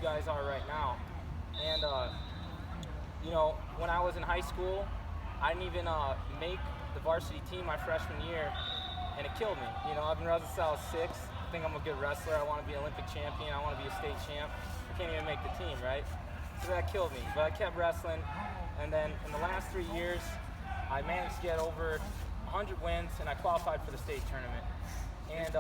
you guys are right now. And you know, when I was in high school, I didn't even make the varsity team my freshman year, and it killed me. You know, I've been wrestling since I was 6. I think I'm a good wrestler. I want to be an Olympic champion. I want to be a state champ. I can't even make the team, right? So that killed me. But I kept wrestling, and then in the last 3 years, I managed to get over 100 wins, and I qualified for the state tournament. And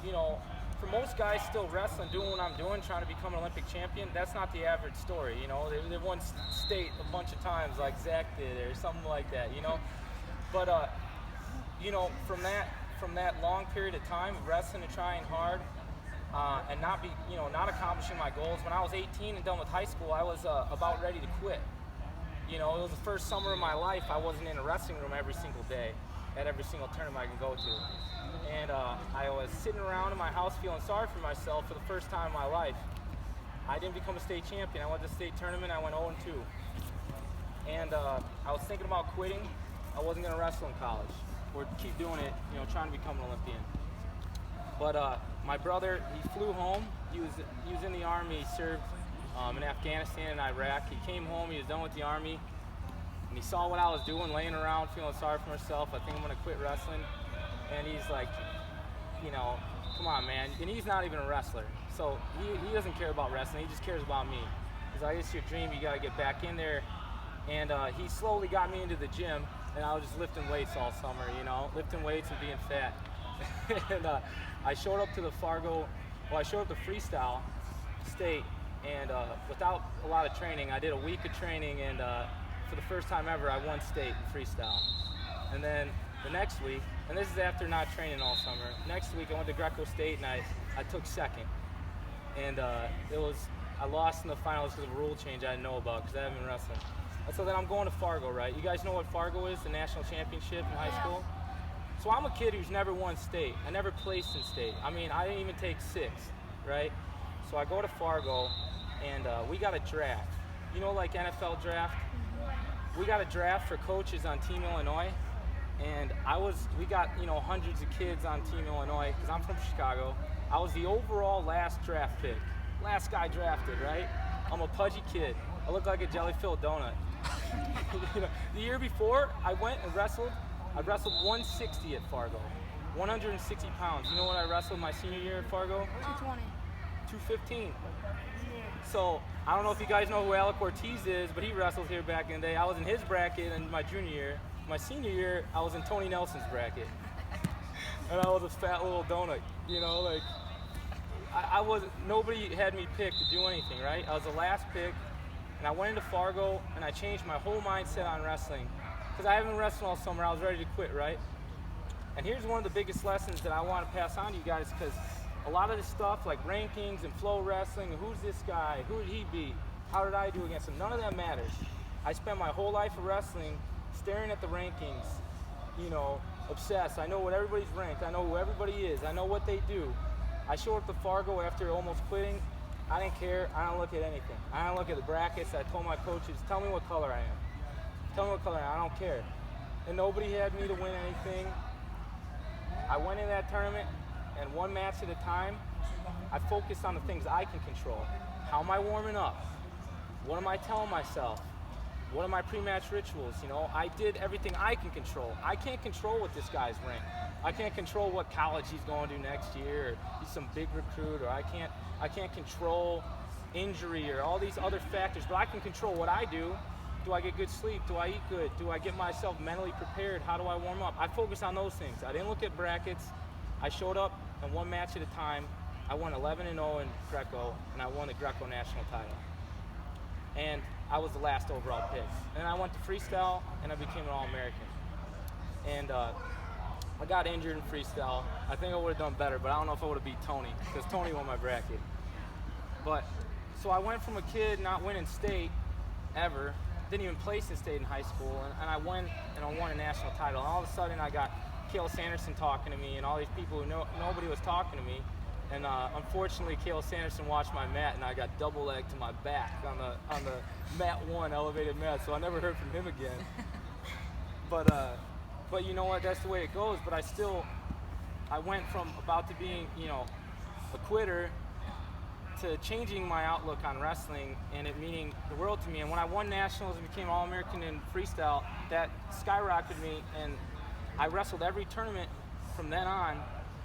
you know, for most guys still wrestling, doing what I'm doing, trying to become an Olympic champion, that's not the average story. You know, they've won state a bunch of times, like Zach did, or something like that. You know, but you know, from that long period of time of wrestling and trying hard, and not accomplishing my goals. When I was 18 and done with high school, I was about ready to quit. You know, it was the first summer of my life I wasn't in a wrestling room every single day at every single tournament I can go to. And I was sitting around in my house feeling sorry for myself for the first time in my life. I didn't become a state champion. I went to the state tournament, I went 0-2. And I was thinking about quitting. I wasn't gonna wrestle in college or keep doing it, you know, trying to become an Olympian. But my brother, he flew home. He was in the Army. He served in Afghanistan and Iraq. He came home, he was done with the Army, and he saw what I was doing, laying around, feeling sorry for myself. I think I'm gonna quit wrestling. And he's like, you know, come on, man. And he's not even a wrestler. So he doesn't care about wrestling, he just cares about me. He's like, it's your dream, you gotta get back in there. And he slowly got me into the gym, and I was just lifting weights all summer, you know, lifting weights and being fat. And I showed up to the freestyle state, and without a lot of training, I did a week of training, and for the first time ever, I won state in freestyle. And then the next week, and this is after not training all summer, next week I went to Greco State and I took second. And I lost in the finals because of a rule change I didn't know about because I haven't been wrestling. And so then I'm going to Fargo, right? You guys know what Fargo is, the national championship in high school? So I'm a kid who's never won state. I never placed in state. I mean, I didn't even take 6, right? So I go to Fargo, and we got a draft. You know, like NFL draft? We got a draft for coaches on Team Illinois, and we got, you know, hundreds of kids on Team Illinois, because I'm from Chicago. I was the overall last draft pick. Last guy drafted, right? I'm a pudgy kid. I look like a jelly-filled donut. You know, the year before, I went and wrestled. I wrestled 160 at Fargo, 160 pounds. You know what I wrestled my senior year at Fargo? 220. 215. So, I don't know if you guys know who Alec Ortiz is, but he wrestled here back in the day. I was in his bracket in my junior year. My senior year, I was in Tony Nelson's bracket. And I was a fat little donut, you know, like, nobody had me picked to do anything, right? I was the last pick, and I went into Fargo, and I changed my whole mindset on wrestling. Because I haven't wrestled all summer, I was ready to quit, right? And here's one of the biggest lessons that I want to pass on to you guys, because a lot of this stuff, like rankings and flow wrestling, and who's this guy, who would he be, how did I do against him, none of that matters. I spent my whole life of wrestling staring at the rankings, you know, obsessed. I know what everybody's ranked, I know who everybody is, I know what they do. I showed up to Fargo after almost quitting. I didn't care, I don't look at anything. I don't look at the brackets. I told my coaches, tell me what color I am. Tell me what color I am, I don't care. And nobody had me to win anything. I went in that tournament, and one match at a time, I focused on the things I can control. How am I warming up? What am I telling myself? What are my pre-match rituals? You know, I did everything I can control. I can't control what this guy's ranked. I can't control what college he's going to next year, or he's some big recruit, or I can't control injury or all these other factors, but I can control what I do. Do I get good sleep? Do I eat good? Do I get myself mentally prepared? How do I warm up? I focus on those things. I didn't look at brackets. I showed up, and one match at a time, I won 11-0 in Greco, and I won the Greco national title. And I was the last overall pick. And I went to freestyle, and I became an All-American. And I got injured in freestyle. I think I would have done better, but I don't know if I would have beat Tony, because Tony won my bracket. But, so I went from a kid not winning state ever, didn't even place in state in high school, and I won a national title. And all of a sudden I got Cael Sanderson talking to me, and all these people who nobody was talking to me. And unfortunately, Cael Sanderson watched my mat, and I got double legged to my back on the mat 1 elevated mat, so I never heard from him again. But you know what? That's the way it goes. But I went from about to being, you know, a quitter to changing my outlook on wrestling and it meaning the world to me. And when I won nationals and became All-American in freestyle, that skyrocketed me, and I wrestled every tournament from then on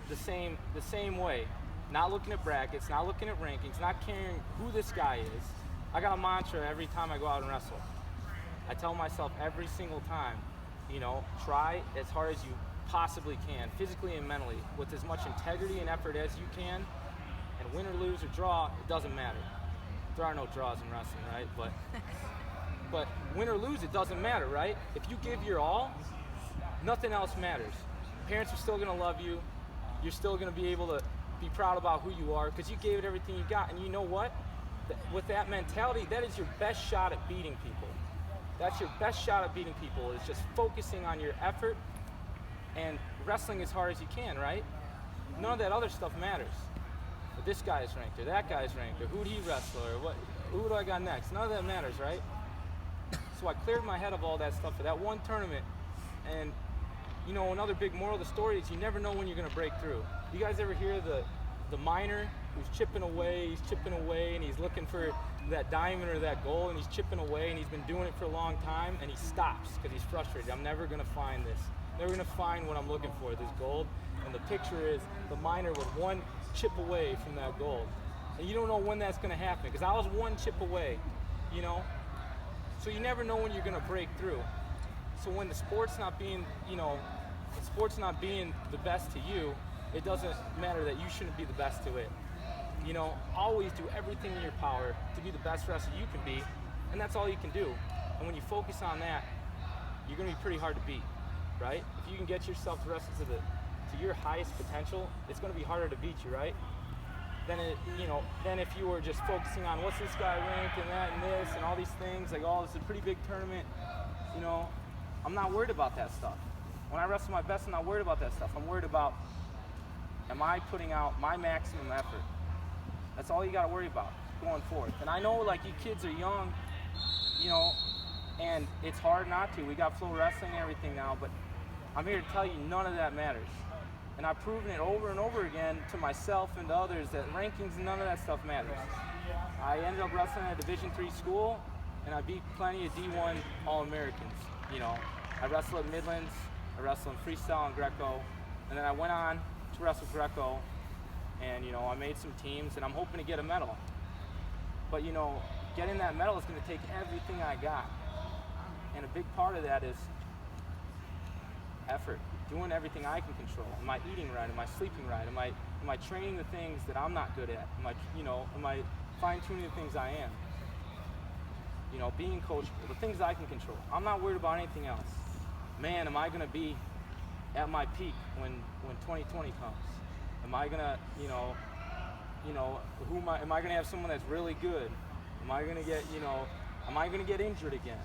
the same way. Not looking at brackets, not looking at rankings, not caring who this guy is. I got a mantra every time I go out and wrestle. I tell myself every single time, try as hard as you possibly can, physically and mentally, with as much integrity and effort as you can, and win or lose or draw, it doesn't matter. There are no draws in wrestling, right? But win or lose, it doesn't matter, right? If you give your all, nothing else matters. Parents are still gonna love you. You're still gonna be able to be proud about who you are because you gave it everything you got. And you know what? With that mentality, that is your best shot at beating people. That's your best shot at beating people, is just focusing on your effort and wrestling as hard as you can, right? None of that other stuff matters. But this guy's ranked, or that guy's ranked, or who'd he wrestle, or who do I got next? None of that matters, right? So I cleared my head of all that stuff for that one tournament. And another big moral of the story is you never know when you're gonna break through. You guys ever hear the miner who's chipping away, and he's looking for that diamond or that gold, and he's chipping away, and he's been doing it for a long time, and he stops because he's frustrated. I'm never gonna find this. Never gonna find what I'm looking for, this gold. And the picture is the miner with one chip away from that gold. And you don't know when that's gonna happen, because I was one chip away, So you never know when you're gonna break through. So when the sport's not being, the best to you, it doesn't matter that you shouldn't be the best to it. Always do everything in your power to be the best wrestler you can be, and that's all you can do. And when you focus on that, you're gonna be pretty hard to beat, right? If you can get yourself to wrestle to your highest potential, it's gonna be harder to beat you, right? Then if you were just focusing on what's this guy ranked and that and this and all these things, like, oh, this is a pretty big tournament, I'm not worried about that stuff. When I wrestle my best, I'm not worried about that stuff. I'm worried about, am I putting out my maximum effort? That's all you got to worry about going forth. And I know, like, you kids are young, and it's hard not to. We got flow wrestling and everything now, but I'm here to tell you none of that matters. And I've proven it over and over again to myself and to others that rankings and none of that stuff matters. I ended up wrestling at a Division III school, and I beat plenty of D1 All-Americans. I wrestled at Midlands, I wrestled in freestyle and Greco, and then I went on to wrestle Greco, and I made some teams, and I'm hoping to get a medal. But getting that medal is going to take everything I got, and a big part of that is effort, doing everything I can control. Am I eating right? Am I sleeping right? Am I training the things that I'm not good at? Am I fine-tuning the things I am? Being coachable, the things I can control. I'm not worried about anything else. Man, am I going to be at my peak when 2020 comes? Am I going to, am I going to have someone that's really good? Am I going to get, am I going to get injured again?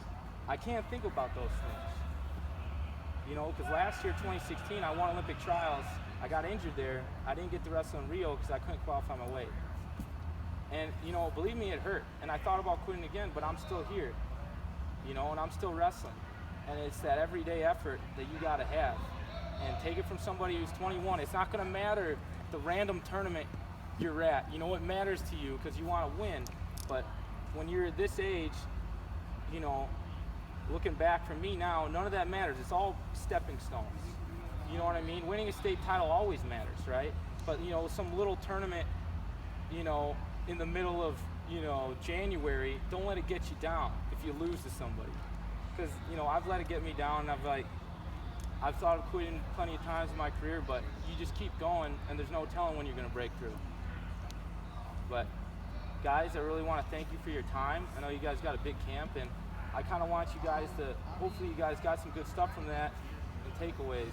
I can't think about those things. Because last year, 2016, I won Olympic trials. I got injured there. I didn't get to wrestle in Rio because I couldn't qualify my weight. And, believe me, it hurt. And I thought about quitting again, but I'm still here, and I'm still wrestling. And it's that everyday effort that you got to have. And take it from somebody who's 21. It's not going to matter the random tournament you're at. It matters to you because you want to win. But when you're this age, looking back for me now, none of that matters. It's all stepping stones. You know what I mean? Winning a state title always matters, right? But, some little tournament, in the middle of, January, don't let it get you down if you lose to somebody. Because, I've let it get me down, and I've thought of quitting plenty of times in my career, but you just keep going, and there's no telling when you're going to break through. But, guys, I really want to thank you for your time. I know you guys got a big camp, and I kind of want you guys to, hopefully you guys got some good stuff from that and takeaways,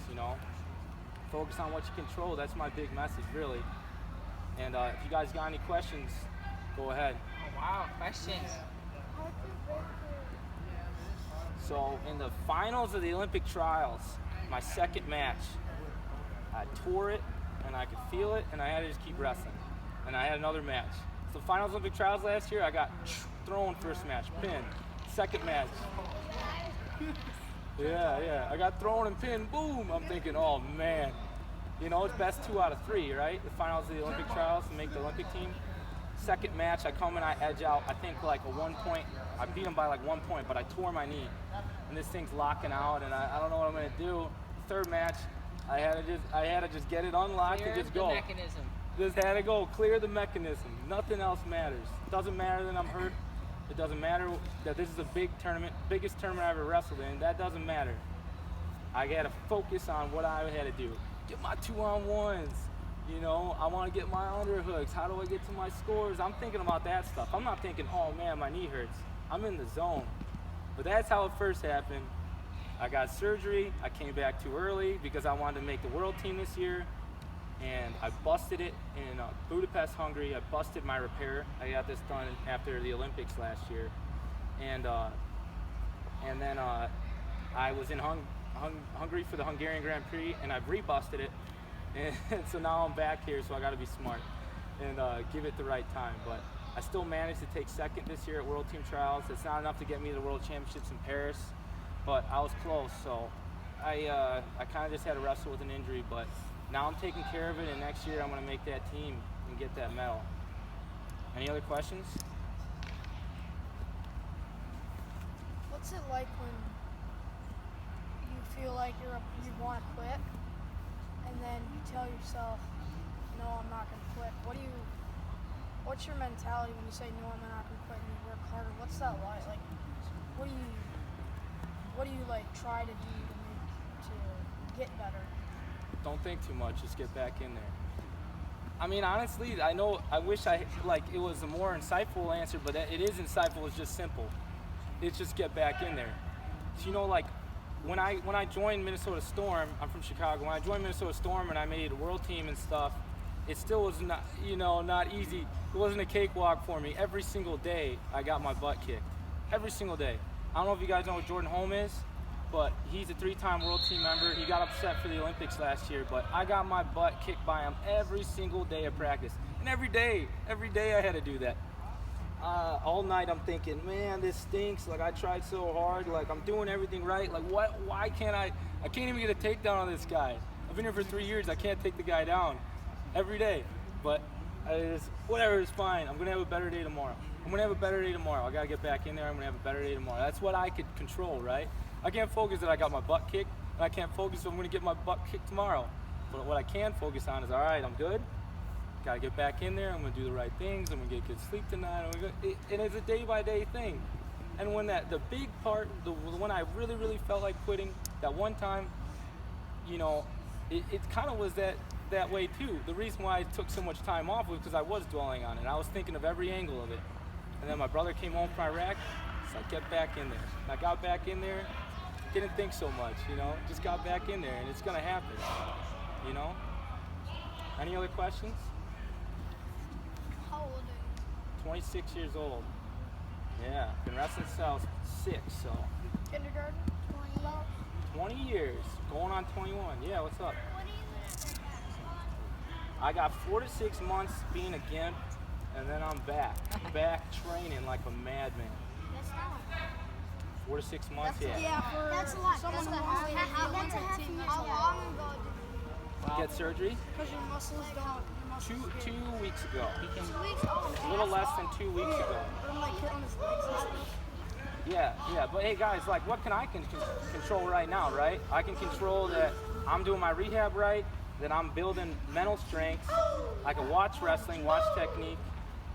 Focus on what you control. That's my big message, really. And if you guys got any questions, go ahead. Oh, wow, questions. So in the finals of the Olympic trials, my second match, I tore it and I could feel it and I had to just keep wrestling. And I had another match. So finals Olympic trials last year, I got thrown first match, pinned. Second match. Yeah. I got thrown and pinned, boom. I'm thinking, oh man. It's best 2 out of 3, right? The finals of the Olympic trials to make the Olympic team. Second match, I come and I edge out. I think like a 1 point. I beat him by like 1 point, but I tore my knee, and this thing's locking out, and I don't know what I'm gonna do. Third match, I had to just get it unlocked and just go. Clear the mechanism. Just had to go, clear the mechanism. Nothing else matters. Doesn't matter that I'm hurt. It doesn't matter that this is a big tournament, biggest tournament I ever wrestled in. That doesn't matter. I got to focus on what I had to do. Get my 2-on-1s. You know, I want to get my underhooks. How do I get to my scores? I'm thinking about that stuff. I'm not thinking, oh man, my knee hurts. I'm in the zone. But that's how it first happened. I got surgery. I came back too early because I wanted to make the world team this year. And I busted it in Budapest, Hungary. I busted my repair. I got this done after the Olympics last year. And then I was in Hungary for the Hungarian Grand Prix, and I've rebusted it. And so now I'm back here, so I got to be smart and give it the right time. But I still managed to take second this year at World Team Trials. It's not enough to get me to the World Championships in Paris, but I was close. So I kind of just had to wrestle with an injury, but now I'm taking care of it, and next year I'm going to make that team and get that medal. Any other questions? What's it like when you feel like you want to quit, and then you tell yourself, no, I'm not going to quit? What's your mentality when you say, no, I'm not going to quit, and you work harder? What's that like? Like, what do you like try to do to get better? Don't think too much, just get back in there. I mean, honestly, I wish it was a more insightful answer, but it is insightful, it's just simple. It's just get back in there. So, you know, like, when I joined Minnesota Storm, I'm from Chicago, when I joined Minnesota Storm and I made a world team and stuff, it still was not, not easy. It wasn't a cakewalk for me. Every single day, I got my butt kicked. Every single day. I don't know if you guys know what Jordan Holm is, but he's a 3-time world team member. He got upset for the Olympics last year, but I got my butt kicked by him every single day of practice. And every day I had to do that. All night I'm thinking, man, this stinks. Like, I tried so hard. Like, I'm doing everything right. Like, why can't I can't even get a takedown on this guy. I've been here for 3 years. I can't take the guy down every day. But whatever, it's fine. I'm going to have a better day tomorrow. I got to get back in there. I'm going to have a better day tomorrow. That's what I could control, right? I can't focus that I got my butt kicked, and I can't focus if I'm going to get my butt kicked tomorrow. But what I can focus on is, all right, I'm good. Got to get back in there. I'm going to do the right things. I'm going to get good sleep tonight. And it's a day-by-day thing. And when the big part, when I really, really felt like quitting, that one time, it kind of was that way too. The reason why I took so much time off was because I was dwelling on it. I was thinking of every angle of it. And then my brother came home from Iraq, so I get back in there. And I got back in there. Didn't think so much, just got back in there, and it's gonna happen, Any other questions? How old are you? 26 years old. Yeah, been wrestling since I was 6, so. Kindergarten? 20 years, going on 21. Yeah, what's up? I got 4 to 6 months being a gimp, and then I'm back training like a madman. 4 to 6 months, That's a lot. Someone who wants to be a team. How long ago did you get surgery? Because your muscles don't. 2 weeks ago. 2 weeks? A little less than 2 weeks ago. Yeah, but hey guys, like, what can I control right now, right? I can control that I'm doing my rehab right, that I'm building mental strength. I can watch wrestling, watch technique,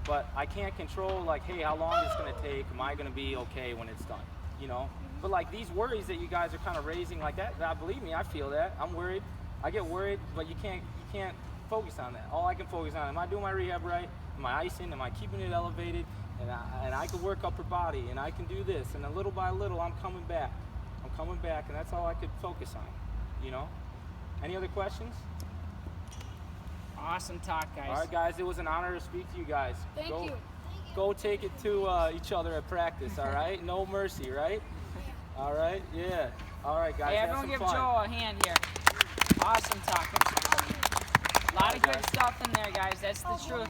but I can't control, like, hey, how long is it going to take? Am I going to be okay when it's done? But like these worries that you guys are kind of raising like that, believe me, I feel that. I'm worried. I get worried, but you can't focus on that. All I can focus on, am I doing my rehab right? Am I icing? Am I keeping it elevated? And I can work upper body, and I can do this, and then little by little, I'm coming back, and that's all I could focus on, Any other questions? Awesome talk, guys. All right, guys, it was an honor to speak to you guys. Thank you. Go take it to each other at practice, all right? No mercy, right? All right, yeah. All right, guys, hey, have everyone some give fun. Joe a hand here. Awesome talk. A lot of good stuff in there, guys. That's the truth.